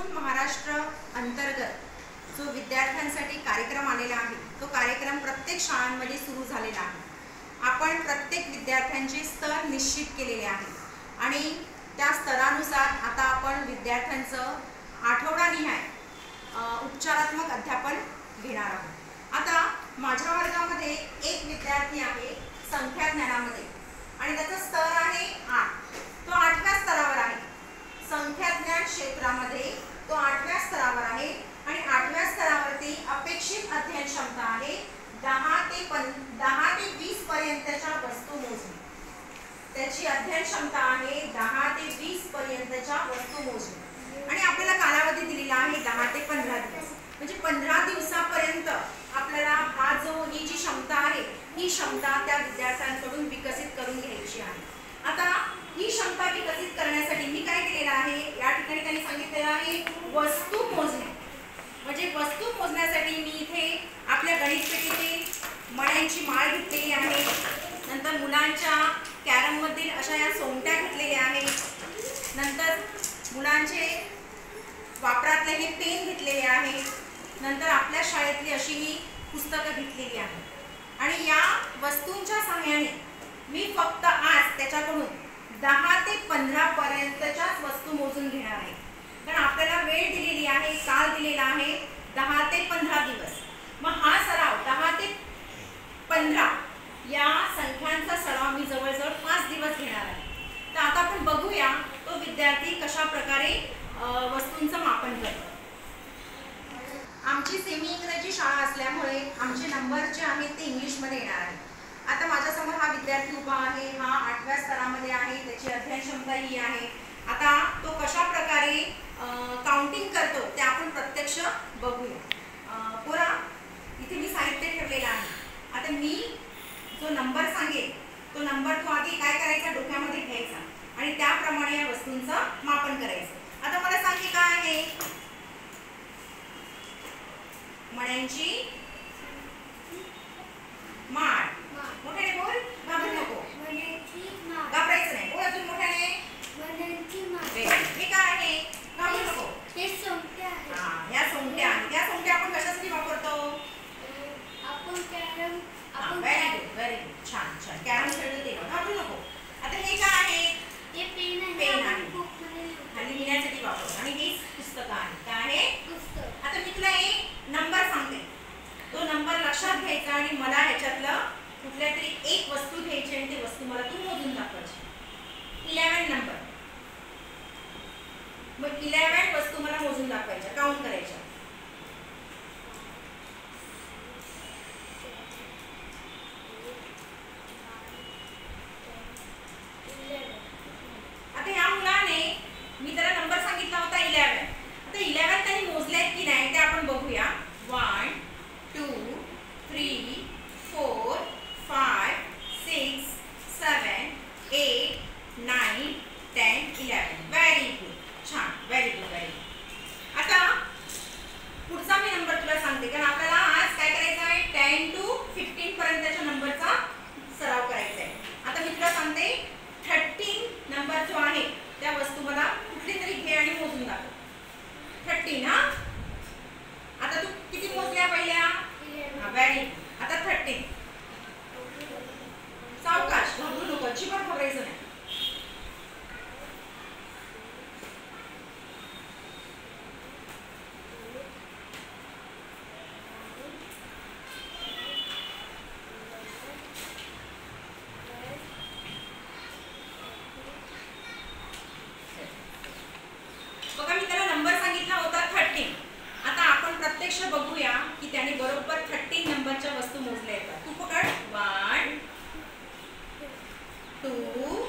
दर्पण महाराष्ट्र अंतर्गत जो विद्यार्थ्यांसाठी कार्यक्रम आलेला आहे तो कार्यक्रम प्रत्येक शाळांमध्ये सुरू झालेला आहे। आपण प्रत्येक विद्यार्थ्यांचे स्तर निश्चित केलेले आहेत आणि त्या स्तरानुसार आता आपण विद्यार्थ्यांचं आठवडानिहाय उपचारात्मक अध्यापन घेणार आहोत। आता माझ्या वर्गामध्ये एक विद्यार्थी आहे संख्या ज्ञानामध्ये आणि त्याचा स्तर आहे 8। तो 8व्या स्तरावर आहे। संख्या ज्ञान क्षेत्रामध्ये तो 8व्या स्तरावर आहे आणि 8व्या स्तरावरती अपेक्षित अध्ययन क्षमता आहे 10 ते 20 पर्यंतच्या वस्तू मोजणे। त्याची अध्ययन क्षमता आहे 10 ते 20 पर्यंतच्या वस्तू मोजणे आणि आपल्याला कालावधी दिलेला आहे 10 ते 15 दिवस। म्हणजे 15 दिवसापर्यंत आपल्याला हा जो ही जी क्षमता आहे ही क्षमता त्या विद्यार्थ्यांकडून विकसित करून घ्यायची आहे। आता ही क्षमता विकसित करण्यासाठी मी काय केलेलं आहे, या ठिकाणी त्यांनी सांगितलेलं आहे वस्तू मोजणे। म्हणजे वस्तू मोजण्यासाठी मी इथे आपल्या गणित पेटीतील मण्यांची माळ घेतलेली आहे, नंतर मुलांच्या कॅरम मधील अशा या सोंगट्या घेतलेल्या आहेत, नंतर मुलांचे वापरातले हे पेन घेतलेले आहे, नंतर आपल्या शाळेतली अशी ही पुस्तकं घेतलेली आहेत आणि या वस्तूंच्या सहाय्याने मी फक्त आज त्याच्याकडून 10 ते 15 पर्यंतच्याच वस्तू मोजून घेणार आहे। कारण आपल्याला वेळ दिलेली आहे, काल दिलेला आहे 10 ते 15 दिवस। मग हा सराव 10 ते 15 या संख्यांचा सराव मी जवळजवळ 5 दिवस घेणार आहे। तर आता आपण बघूया तो विद्यार्थी कशा प्रकारे वस्तूंचं मापन करतो। आमची सेमी इंग्रजी शाळा असल्यामुळे आमचे नंबर जे आहेत ते इंग्लिशमध्ये येणार आहे। आता माझ्यासमोर हा विद्यार्थी उभा आहे, हा 8व्या स्तरामध्ये आहे, त्याची अध्ययन क्षमता ही आहे। आता तो कशा प्रकारे काउंटिंग करतो ते आपण प्रत्यक्ष बघूया। पोरा, इथे मी साहित्य ठेवलेलं आहे। आता मी जो नंबर सांगेल तो नंबर तू आधी काय करायचा, डोक्यामध्ये घ्यायचा आणि त्याप्रमाणे या वस्तूंचं मापन करायचं। आता मला सांग की काय आहे, मण्यांची माळ। मोठ्याने बोल, घाबरू नको, घाबरायचं नाही, बोल अजून मोठ्याने। हे काय आहे, घाबरू नको। हे सोंगट्या आहेत। हां, या सोंगट्या आहेत। या सोंगट्या आपण कशासाठी वापरतो? आपण कॅरम, व्हेरी गुड, छान छान, कॅरम खेळतो तेव्हा, घाबरू नको। आता हे काय आहे, हे पेन आहे, पेन आहे, खाली लिहिण्यासाठी वापरतो आणि हे पुस्तक आहे। काय आहे, पुस्तक। आता मी तुला एक नंबर सांगते, तो नंबर लक्षात घ्यायचा आणि मला ह्याच्यातलं कुठल्या तरी एक वस्तू घ्यायची आणि ती वस्तू मला तू मोजून दाखवायची। 11 नंबर, मग 11 वस्तू मला मोजून दाखवायच्या, काउंट करायच्या। आता या मुलाने मी त्याला नंबर सांगितला होता 11। आता 11 त्यांनी मोजले की नाही ते आपण बघूया। 1 2 3 4 5 6 7 8 9 10 11। व्हेरी गुड, छान, व्हेरी गुड, व्हेरी गुड। आता पुढचा मी नंबर तुला सांगते, कारण आपल्याला आज काय करायचं आहे 10 to 15 पर्यंतच्या नंबरचा सराव करायचा आहे। आता मी तुला सांगते 13 नंबर जो आहे त्या वस्तू मला कुठली तरी घे आणि मोजून दाखव। 13 हा। आता तू किती मोजल्या पहिल्या? Very good. आता 13। सावकाश, घाबरू नको, अजिबात घाबरायचं नाही। बघा, मी त्याला नंबर सांगितला होता 13। आता आपण प्रत्यक्ष बघूया की त्याने बरोबर 13 नंबरच्या वस्तू मोजल्या आहेत। तू पकड, 1 2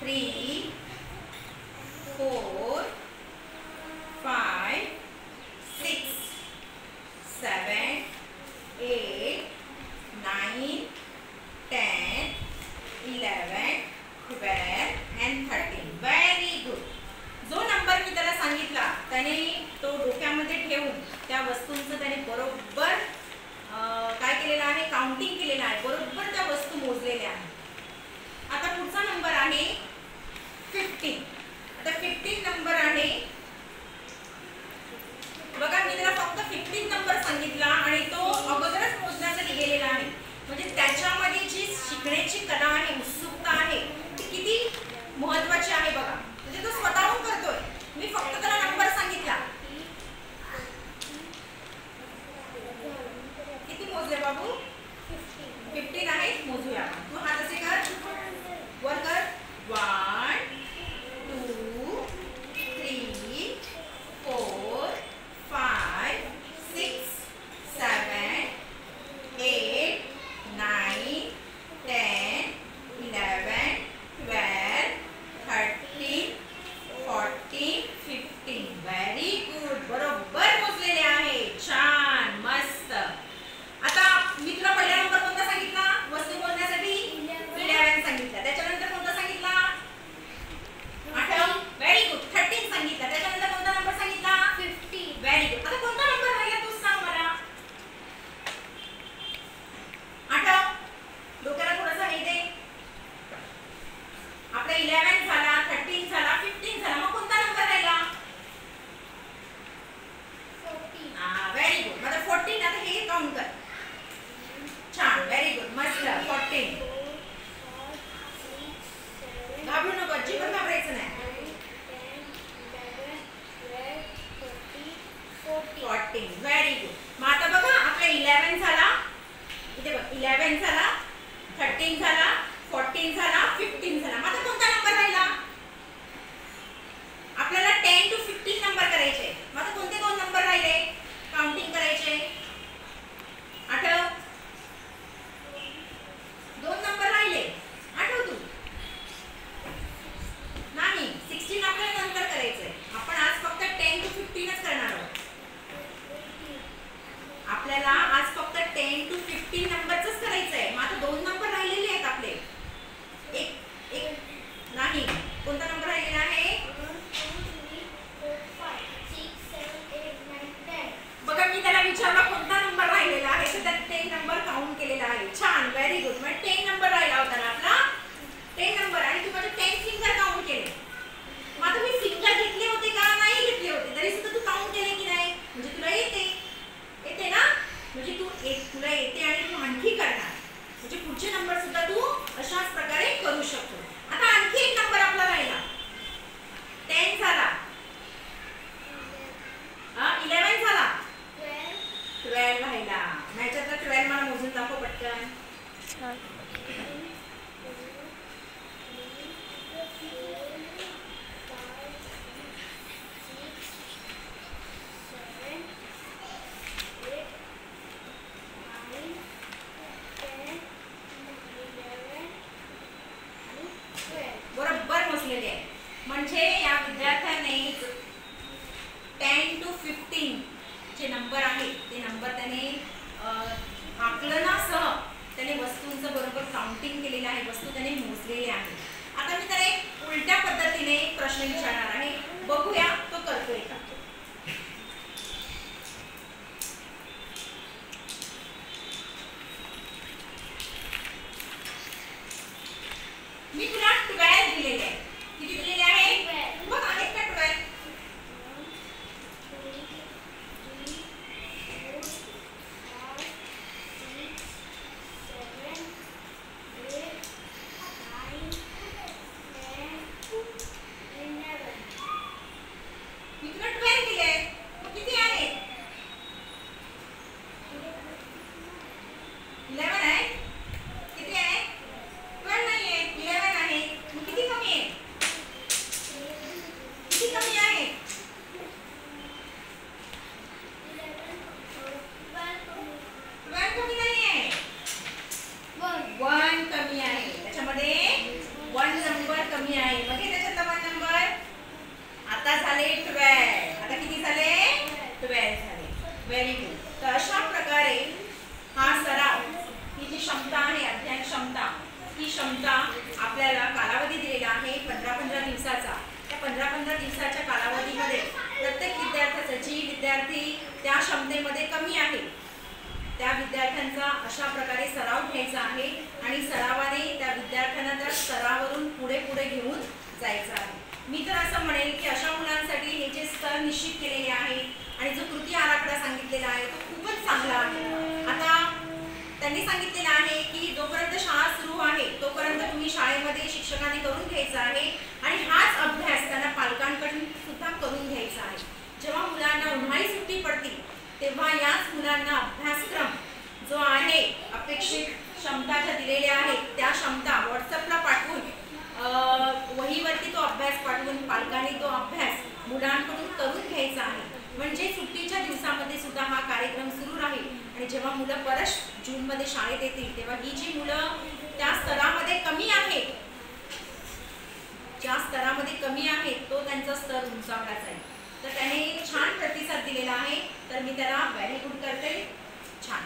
3 4 5 6 7 8 9 10 11 12 and 13। Very good. जो नंबर मी त्याला सांगितला त्याने तो डोक्यामध्ये ठेवून त्या वस्तूंचं त्याने बरोबर काय केलेलं आहे, काउंटिंग केलेलं आहे, बरोबर त्या वस्तू मोजलेल्या आहेत। आता पुढचा नंबर आहे 15। आता 15 नंबर 14. Very good. मग आता बघा आपला 11 झाला, इथे बघ 11 झाला, 13 झाला, 14 झाला, 15 झाला. मग आता कोणता नंबर राहिला? आपल्याला 10 to 15 नंबर करायचे. मग आता कोणते दोन नंबर राहिले काउंटिंग करायचे? आठव, दोन नंबर राहिले, आठव तू? नाही, 16 आपल्याला नंतर करायचंय. आपण आज फक्त 10 to 15च करणार आहोत. आपल्याला आज फक्त 10 to 15 नंबरच करायचंय. मग आता दोन नंबर राहिलेले आहेत आपले. एक नाही, कोणता नंबर राहिलेला आहे? बघा मी त्याला विचारला कोणता नंबर राहिलेला आहे, तर त्यात 10 नंबर काउंट केलेला आहे. छान, व्हेरी गुड. मग 10 नंबर राहिला होता ना आपला, 10 नंबर. आणि तू माझे 10 फिंगर काउंट केले. मग आता मी फिंगर घेतले होते का नाही घेतले होते, तरी सुद्धा तू काउंट केले की नाही? म्हणजे तुला येते ना, म्हणजे तुला येते आणि तू आणखी करणार. म्हणजे पुढचे नंबर सुद्धा तू अशाच प्रकारे करू शकतो. आता आणखी एक नंबर आपला राहिला, 10 झाला, 11 झाला, 12 राहिला. ह्याच्यातला 12 मला मोजून दाखव पटकन. बरोबर मोजलेले आहे. म्हणजे या विद्यार्थ्याने 10 to 15 जे नंबर आहेत ते नंबर त्याने आकलनासह त्याने वस्तूंचं बरोबर काउंटिंग केलेलं आहे, वस्तू त्याने मोजलेले आहे. आता मी त्याला एक उलट्या पद्धतीने प्रश्न विचारणार आहे, बघूया तो करतोय का. मी तुला 12 दिलेले आहे. किती दिलेले आहे? बघ आहेत का 12? मी तुला 12 दिले, मग किती आहे? 11 आहे. किती आहे? 12 नाही आहे, 11 आहे. मग किती कमी आहे? किती कमी आहे? 12 कमी नाही आहे, 1 कमी आहे. त्याच्यामध्ये 1 नंबर कमी आहे. मग हे त्याच्यातला 1 नंबर. आता झाले 12. आता किती झाले? 12 झाले. Very good. तर अशा प्रकारे हा सराव, ही जी क्षमता आहे अध्ययन क्षमता, ही क्षमता आपल्याला कालावधी दिलेला आहे 15-15 दिवसाचा. त्या 15-15 दिवसाच्या कालावधीमध्ये प्रत्येक विद्यार्थ्याचा जी विद्यार्थी त्या क्षमतेमध्ये कमी आहे त्या विद्यार्थ्यांचा अशा प्रकारे सराव घ्यायचा आहे आणि सरावाने त्या विद्यार्थ्यांना त्या स्तरावरून पुढे घेऊन जायचं आहे. मी तर असं म्हणेल की अशा मुलांसाठी हे जे स्तर निश्चित केलेले आहे आणि जो कृती आराखडा सांगितलेला आहे तो खूपच चांगला आहे. आता त्यांनी सांगितलेलं आहे की जोपर्यंत शाळा सुरू आहे तोपर्यंत तुम्ही शाळेमध्ये शिक्षकांनी करून घ्यायचा आहे आणि हाच अभ्यास त्यांना पालकांकडून सुद्धा करून घ्यायचा आहे. जेव्हा मुलांना उन्हाळी सुट्टी पडते तेव्हा याच मुलांना अभ्यासक्रम जो आहे अपेक्षित क्षमता ज्या दिलेल्या आहेत त्या क्षमता व्हॉट्सअपला पाठवून वहीवरती तो अभ्यास पाठवून पालकांनी तो अभ्यास मुलांकडून करून घ्यायचा आहे. म्हणजे सुट्टीच्या दिवसामध्ये सुद्धा हा कार्यक्रम सुरू राहील आणि जेव्हा मुलं परत जूनमध्ये शाळेत येतील तेव्हा ही जी मुलं त्या स्तरामध्ये कमी आहेत, ज्या स्तरामध्ये कमी आहेत तो त्यांचा स्तर उंचावला जाईल. तर त्याने छान प्रतिसाद दिलेला आहे, तर मी त्याला व्हेरी गुड करते. छान.